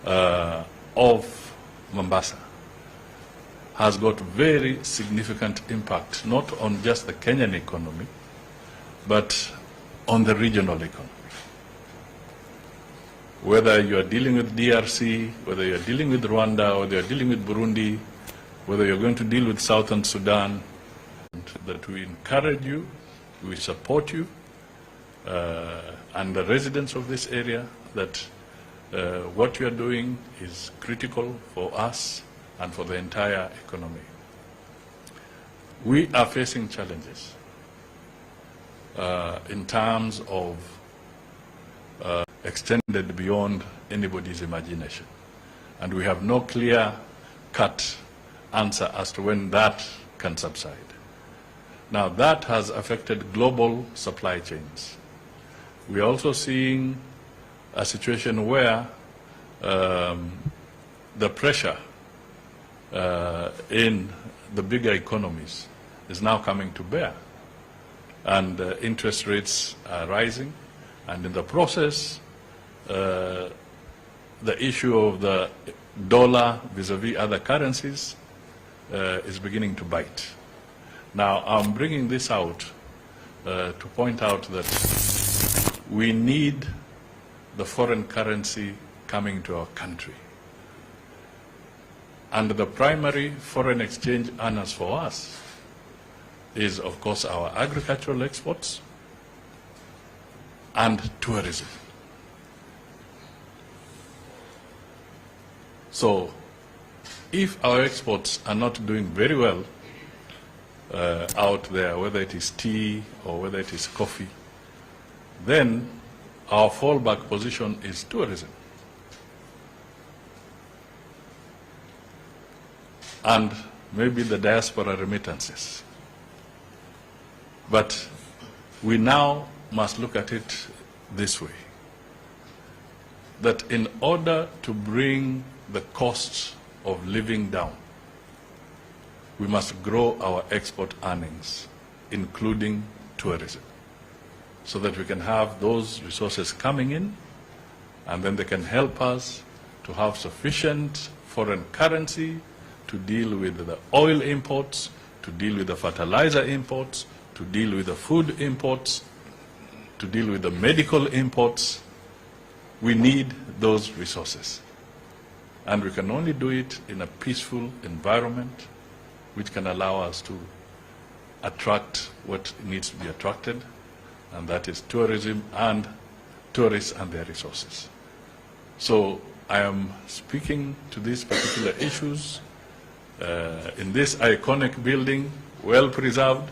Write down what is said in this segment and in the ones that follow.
of Mombasa has got very significant impact, not on just the Kenyan economy, but on the regional economy. Whether you are dealing with DRC, whether you are dealing with Rwanda, whether you are dealing with Burundi, whether you're going to deal with Southern Sudan, that we encourage you, we support you, and the residents of this area, that what you are doing is critical for us and for the entire economy. We are facing challenges in terms of extended beyond anybody's imagination. And we have no clear-cut answer as to when that can subside. Now, that has affected global supply chains. We are also seeing a situation where the pressure in the bigger economies is now coming to bear, and interest rates are rising, and in the process, the issue of the dollar vis-a-vis other currencies is beginning to bite. Now, I'm bringing this out to point out that we need the foreign currency coming to our country. And the primary foreign exchange earners for us is, of course, our agricultural exports and tourism. So, if our exports are not doing very well out there, whether it is tea or whether it is coffee, then our fallback position is tourism. And maybe the diaspora remittances. But we now must look at it this way, that in order to bring the costs of living down, we must grow our export earnings, including tourism, so that we can have those resources coming in, and then they can help us to have sufficient foreign currency to deal with the oil imports, to deal with the fertilizer imports, to deal with the food imports, to deal with the medical imports. We need those resources. And we can only do it in a peaceful environment which can allow us to attract what needs to be attracted, and that is tourism and tourists and their resources. So I am speaking to these particular issues in this iconic building, well preserved.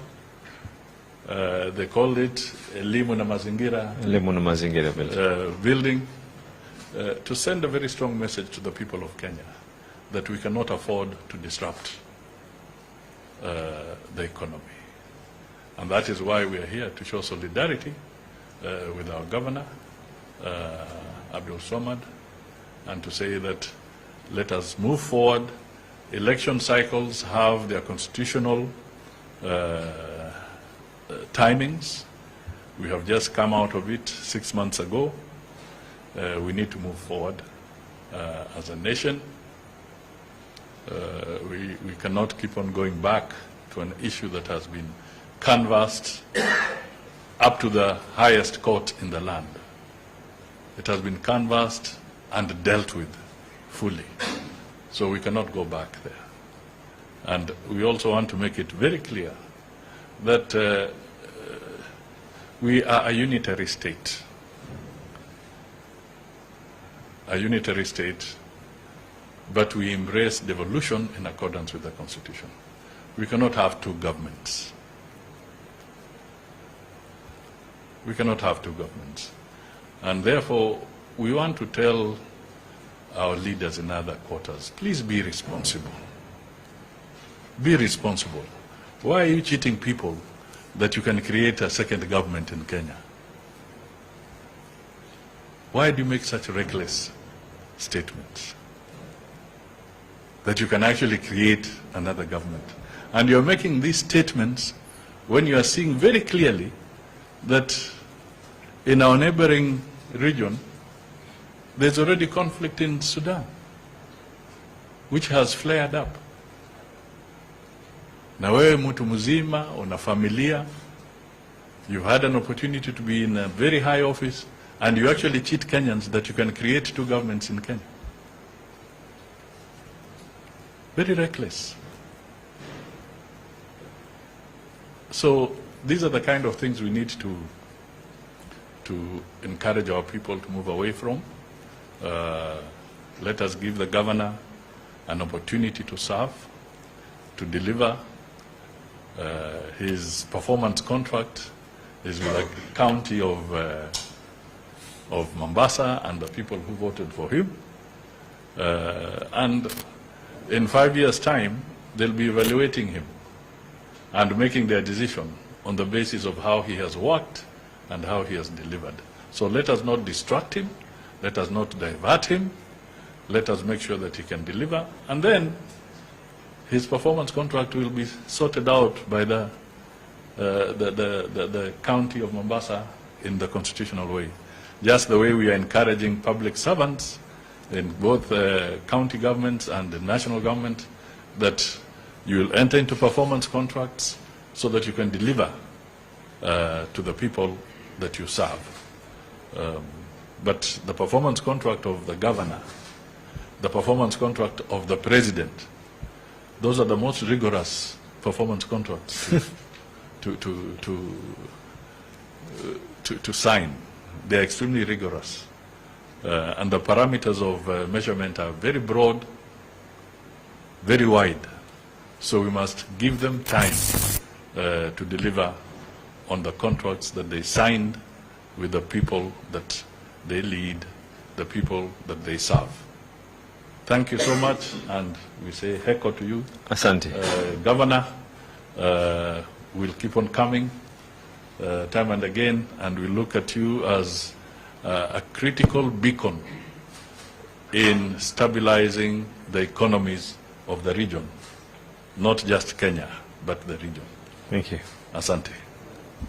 They called it Elimu na Mazingira building, to send a very strong message to the people of Kenya that we cannot afford to disrupt the economy. And that is why we are here, to show solidarity with our governor, Abdul Somad, and to say that let us move forward. Election cycles have their constitutional timings. We have just come out of it 6 months ago. We need to move forward as a nation. We cannot keep on going back to an issue that has been canvassed up to the highest court in the land. It has been canvassed and dealt with fully. So we cannot go back there. And we also want to make it very clear that we are a unitary state. A unitary state, but we embrace devolution in accordance with the Constitution. We cannot have two governments. We cannot have two governments. And therefore, we want to tell our leaders in other quarters, please be responsible. Be responsible. Why are you cheating people that you can create a second government in Kenya? Why do you make such reckless statements that you can actually create another government? And you're making these statements when you are seeing very clearly that in our neighboring region, There's already conflict in Sudan, which has flared up. Na wewe mtu mzima, una familia, you've had an opportunity to be in a very high office, and you actually cheat Kenyans that you can create two governments in Kenya. Very reckless. So these are the kind of things we need to encourage our people to move away from. Let us give the governor an opportunity to serve, to deliver. His performance contract is with the county of Mombasa and the people who voted for him. And in 5 years' time, they'll be evaluating him and making their decision on the basis of how he has worked and how he has delivered. So let us not distract him. Let us not divert him. Let us make sure that he can deliver. And then his performance contract will be sorted out by the county of Mombasa in the constitutional way. Just the way we are encouraging public servants in both county governments and the national government, that you will enter into performance contracts so that you can deliver to the people that you serve. But the performance contract of the governor, the performance contract of the president, those are the most rigorous performance contracts to sign. They're extremely rigorous. And the parameters of measurement are very broad, very wide. So we must give them time to deliver on the contracts that they signed with the people that they lead, the people that they serve. Thank you so much, and we say heko to you. Asante. Governor, we'll keep on coming time and again, and we look at you as a critical beacon in stabilizing the economies of the region, not just Kenya, but the region. Thank you. Asante.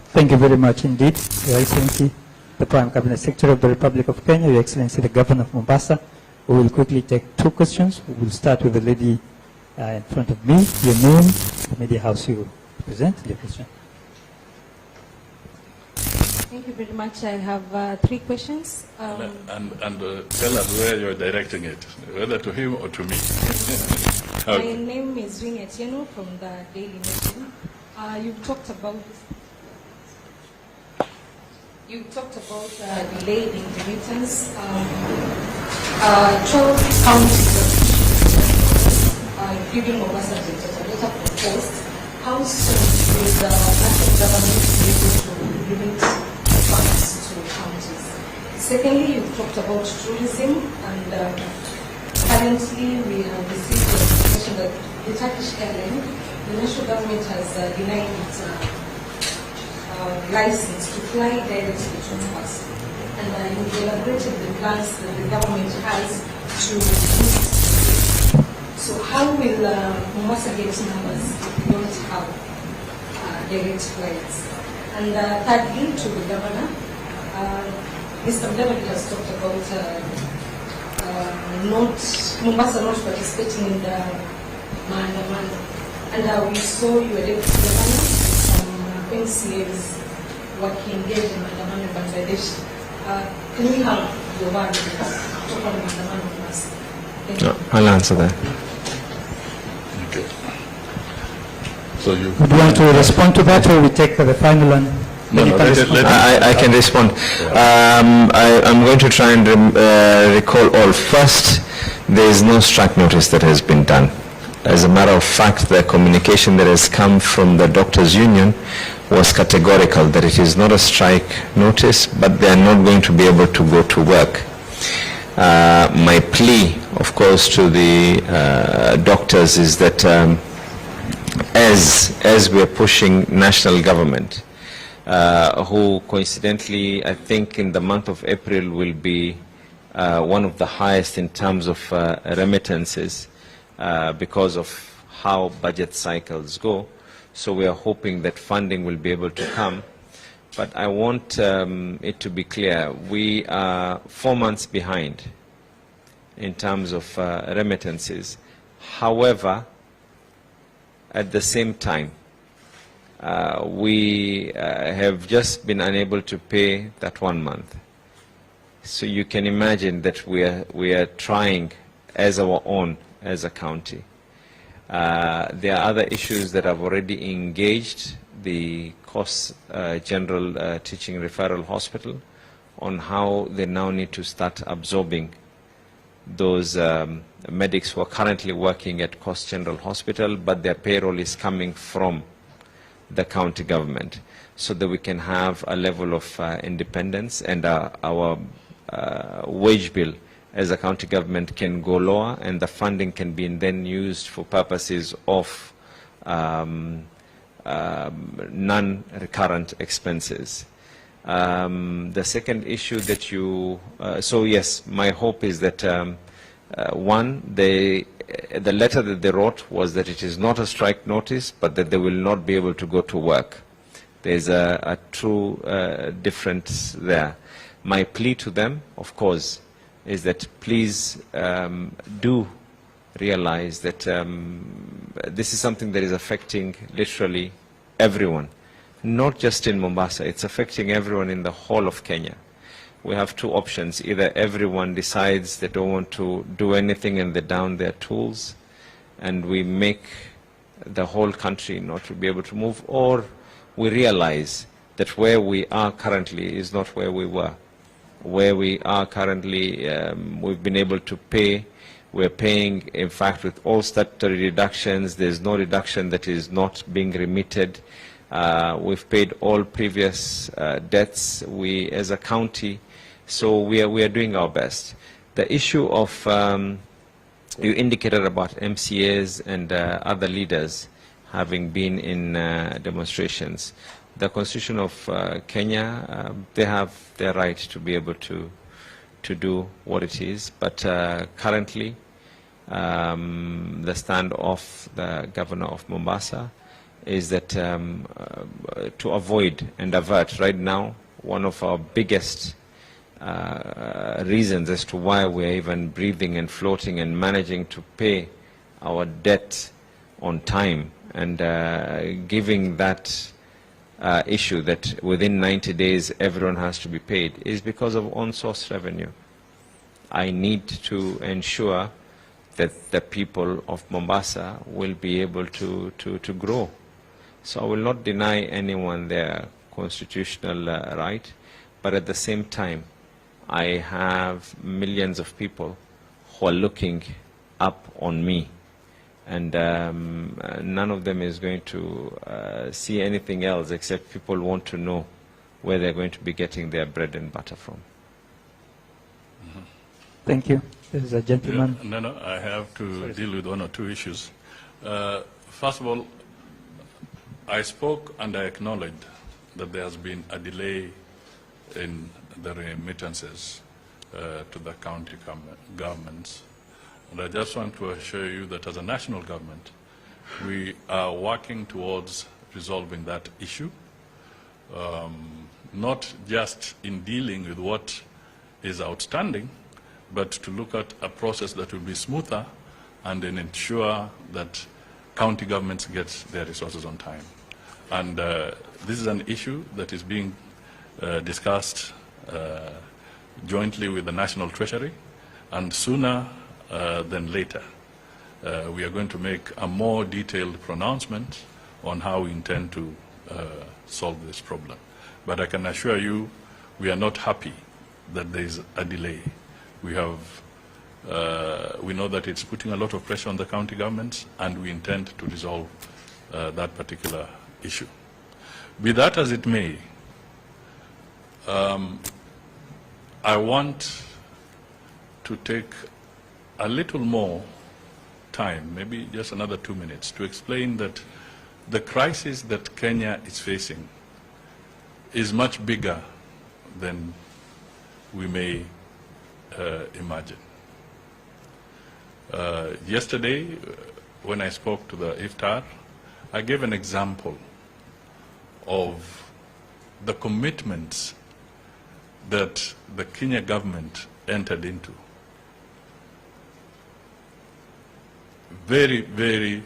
Thank you very much indeed, Your Excellency, the Prime Cabinet Secretary of the Republic of Kenya, Your Excellency, the Governor of Mombasa. We will quickly take two questions. We will start with the lady in front of me. Your name, the media house you represent, the question. Thank you very much. I have three questions. And tell us where you're directing it, whether to him or to me. My name is Wing Etieno from the Daily Nation. You've talked about delayed in remittance. 12 counties, including Mombasa, data proposed. How soon will the national government be able to remit funds to counties? Secondly, you've talked about tourism, and currently we have received the information that the Turkish airline, the national government has denied its license to fly directly to us. And you've elaborated the plans that the government has to boost. So how will Mombasa get numbers if we don't have direct flights? And thirdly, to the governor, Mr. Mudavadi has talked about Mombasa not participating in the maandamano. And we saw your deputy governor, some MCAs working engaged in maandamano in Bangladesh. Can we have your word to talk on maandamano first? Thank you. I'll answer that. Okay. So you Would you want to respond to that, or we take the final one? I can respond. I'm going to try and recall all. First, there is no strike notice that has been done. As a matter of fact, the communication that has come from the doctors' union was categorical that it is not a strike notice, but they are not going to be able to go to work. My plea, of course, to the doctors is that as we are pushing national government, who coincidentally, I think in the month of April will be one of the highest in terms of remittances because of how budget cycles go. So we are hoping that funding will be able to come but I want it to be clear. We are 4 months behind in terms of remittances. However, at the same time, we have just been unable to pay that 1 month. So you can imagine that we are trying as our own as a county. There are other issues that have already engaged the General Teaching Referral Hospital on how they now need to start absorbing those medics who are currently working at Coast General Hospital, but their payroll is coming from the county government, so that we can have a level of independence, and our wage bill as a county government can go lower, and the funding can be then used for purposes of non-recurrent expenses. The second issue that you, so yes, my hope is that one, the letter that they wrote was that it is not a strike notice, but that they will not be able to go to work. There's a true difference there. My plea to them, of course, is that please do realize that this is something that is affecting literally everyone, not just in Mombasa. It's affecting everyone in the whole of Kenya. We have two options. Either everyone decides they don't want to do anything and they down their tools, and we make the whole country not to be able to move, or we realize that where we are currently is not where we were. Where we are currently, we've been able to pay. We're paying, in fact, with all statutory reductions. There's no reduction that is not being remitted. We've paid all previous debts, we as a county, so we are doing our best. The issue of, you indicated about MCAs and other leaders having been in demonstrations. The Constitution of Kenya, they have their right to be able to do what it is, but currently the stand of the governor of Mombasa is that to avoid and avert. Right now, one of our biggest reasons as to why we are even breathing and floating and managing to pay our debt on time, and giving that issue that within 90 days everyone has to be paid, is because of on-source revenue. I need to ensure that the people of Mombasa will be able to grow. So I will not deny anyone their constitutional right, but at the same time, I have millions of people who are looking up on me, and none of them is going to see anything else except people want to know where they're going to be getting their bread and butter from. Thank you. There's a gentleman. Yeah, no, I have to deal with one or two issues. First of all, I spoke and I acknowledged that there has been a delay in the remittances to the county governments. And I just want to assure you that as a national government, we are working towards resolving that issue, not just in dealing with what is outstanding, but to look at a process that will be smoother and then ensure that county governments get their resources on time. And this is an issue that is being discussed jointly with the National Treasury, and sooner than later we are going to make a more detailed pronouncement on how we intend to solve this problem. But I can assure you we are not happy that there is a delay. We know that it's putting a lot of pressure on the county governments, and we intend to resolve that particular issue. Be that as it may, I want to take a little more time, maybe just another 2 minutes, to explain that the crisis that Kenya is facing is much bigger than we may imagine. Yesterday, when I spoke to the iftar, I gave an example of the commitments that the Kenya government entered into, very, very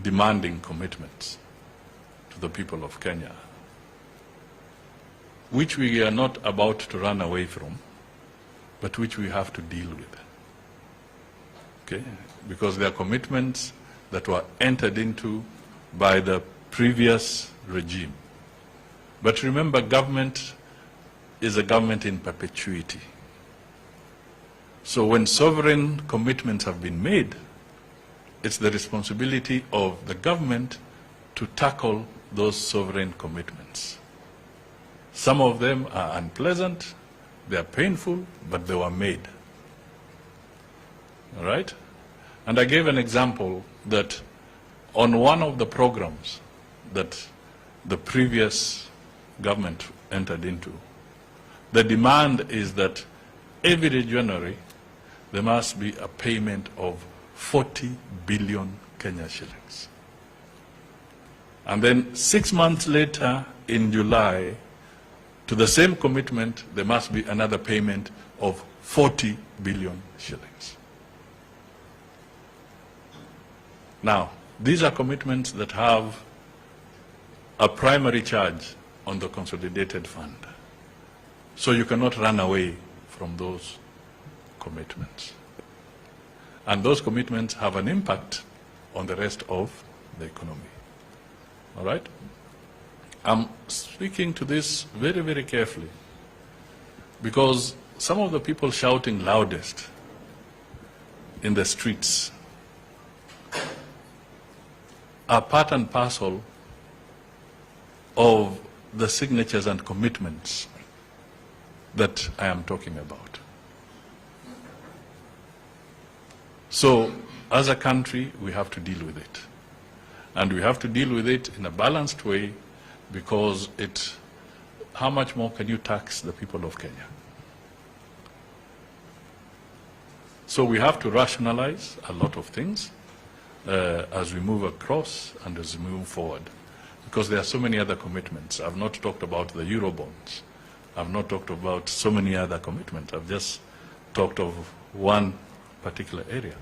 demanding commitments to the people of Kenya, which we are not about to run away from, but which we have to deal with. Okay? Because they are commitments that were entered into by the previous regime. But remember, government is a government in perpetuity. So when sovereign commitments have been made, it's the responsibility of the government to tackle those sovereign commitments. Some of them are unpleasant, they are painful, but they were made. All right? And I gave an example that on one of the programs that the previous government entered into, the demand is that every January there must be a payment of 40 billion Kenya shillings. And then 6 months later, in July, to the same commitment, there must be another payment of 40 billion shillings. Now, these are commitments that have a primary charge on the consolidated fund. So you cannot run away from those commitments. And those commitments have an impact on the rest of the economy. All right? I'm speaking to this very, very carefully because some of the people shouting loudest in the streets are part and parcel of the signatures and commitments that I am talking about. So, as a country, we have to deal with it. And we have to deal with it in a balanced way because how much more can you tax the people of Kenya? So we have to rationalize a lot of things as we move across and as we move forward, because there are so many other commitments. I've not talked about the Eurobonds. I've not talked about so many other commitments. I've just talked of one particular area.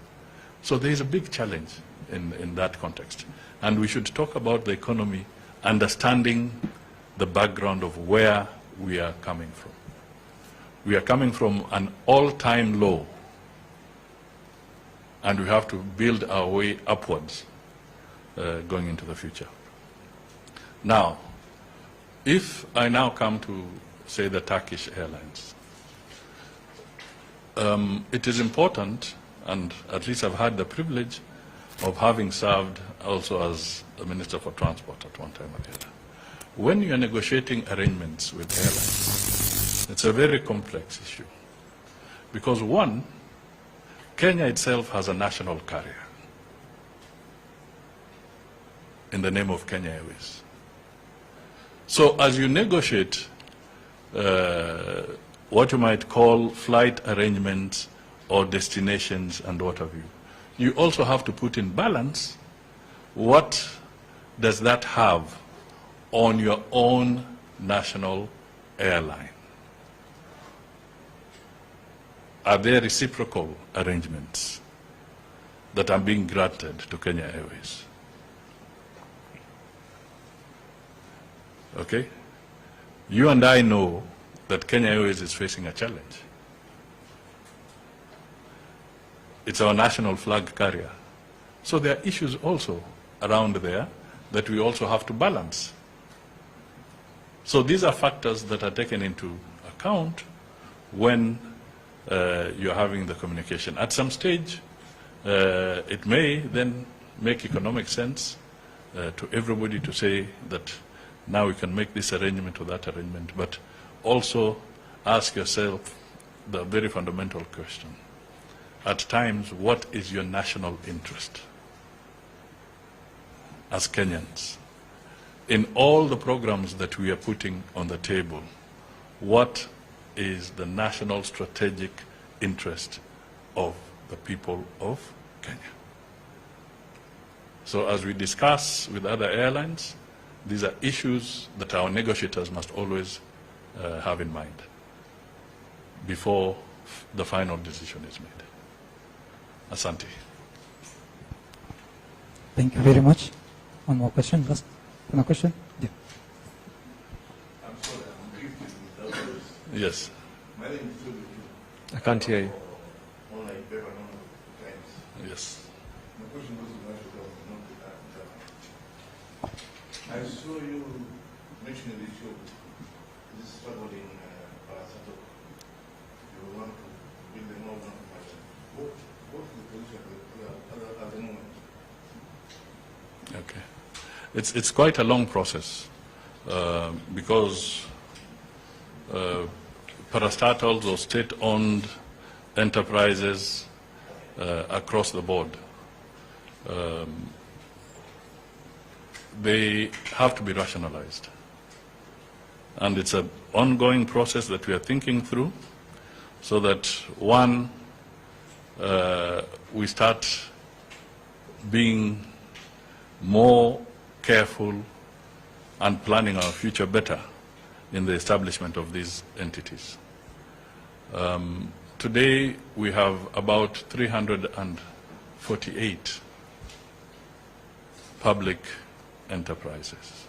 So there is a big challenge in that context. And we should talk about the economy, understanding the background of where we are coming from. We are coming from an all-time low, and we have to build our way upwards going into the future. Now, if I now come to, say, the Turkish Airlines, it is important, and at least I've had the privilege of having served also as the Minister for Transport at one time or the other. When you are negotiating arrangements with airlines, it's a very complex issue. Because one, Kenya itself has a national carrier in the name of Kenya Airways. So as you negotiate what you might call flight arrangements or destinations and what have you, you also have to put in balance what does that have on your own national airline. Are there reciprocal arrangements that are being granted to Kenya Airways? Okay? You and I know that Kenya Airways is facing a challenge. It's our national flag carrier. So there are issues also around there that we also have to balance. So these are factors that are taken into account when you're having the communication. At some stage, it may then make economic sense to everybody to say that now we can make this arrangement or that arrangement, but also ask yourself the very fundamental question. At times, what is your national interest as Kenyans? In all the programs that we are putting on the table, what is the national strategic interest of the people of Kenya? So as we discuss with other airlines, These are issues that our negotiators must always have in mind before the final decision is made. Asante. Thank you very much. One more question. Last one question. Yeah. I'm sorry, I'm drifting with others. Yes. My name is Toby. I can't hear you. Online paper, number of times. Yes. My question was about the government, not the government. I saw you mentioning the issue, this struggle in Parasato. You want to build them all one person. What is the position at the moment? Okay. It's quite a long process because parastatals or state-owned enterprises across the board, they have to be rationalized. And it's an ongoing process that we are thinking through so that, one, we start being more careful and planning our future better in the establishment of these entities. Today, we have about 348 public enterprises.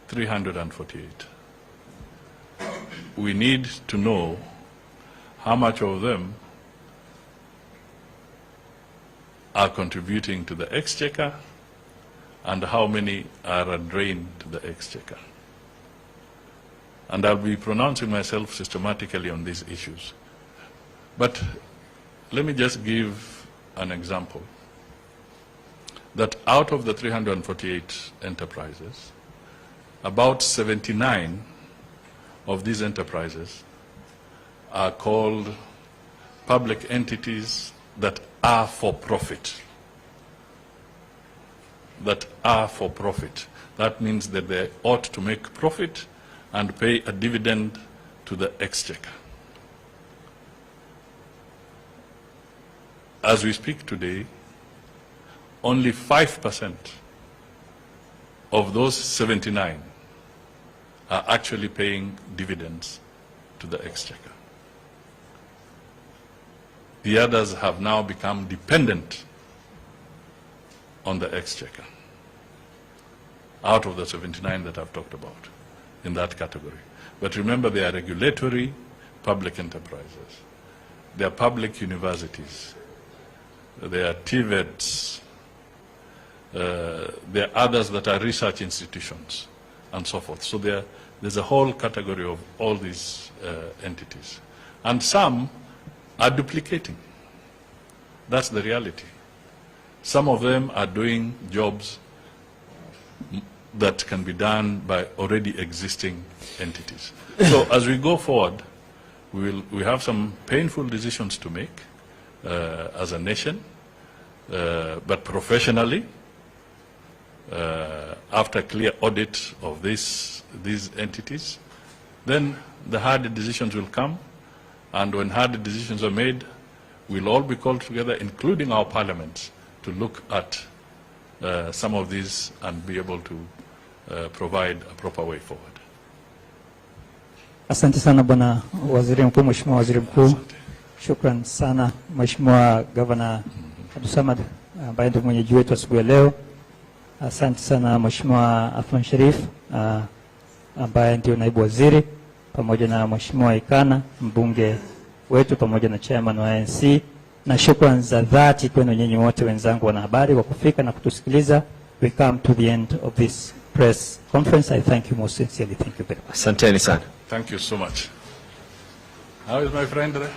348. We need to know how much of them are contributing to the exchequer and how many are a drain to the exchequer. And I'll be pronouncing myself systematically on these issues. But let me just give an example. That out of the 348 enterprises, about 79 of these enterprises are called public entities that are for profit. That are for profit. That means that they ought to make profit and pay a dividend to the exchequer. As we speak today, only 5% of those 79 are actually paying dividends to the exchequer. The others have now become dependent on the exchequer, out of the 79 that I've talked about in that category. But remember, they are regulatory public enterprises. They are public universities. They are TVETs. There are others that are research institutions and so forth. So there's a whole category of all these entities. And some are duplicating. That's the reality. Some of them are doing jobs that can be done by already existing entities. So as we go forward, we have some painful decisions to make as a nation, but professionally, after clear audit of these entities, then the hard decisions will come, and when hard decisions are made, we'll all be called together, including our parliaments, to look at some of these and be able to provide a proper way forward. Asante sana Bwana Waziri Mkuu, Mheshimiwa Waziri Mkuu. Shukran sana Mheshimiwa Gavana Abdulsamad ambaye ndio mwenyeji wetu asubuhi ya leo. Asante sana Mheshimiwa Athman Sharif ambaye ndio naibu waziri, pamoja na Mheshimiwa Ikana mbunge wetu, pamoja na chairman wa ANC, na shukrani za dhati kwenu nyinyi wote wenzangu wanahabari kwa kufika na kutusikiliza. We come to the end of this press conference. I thank you most sincerely. Thank you very much. Asanteni sana. Thank you so much. How is my friend there?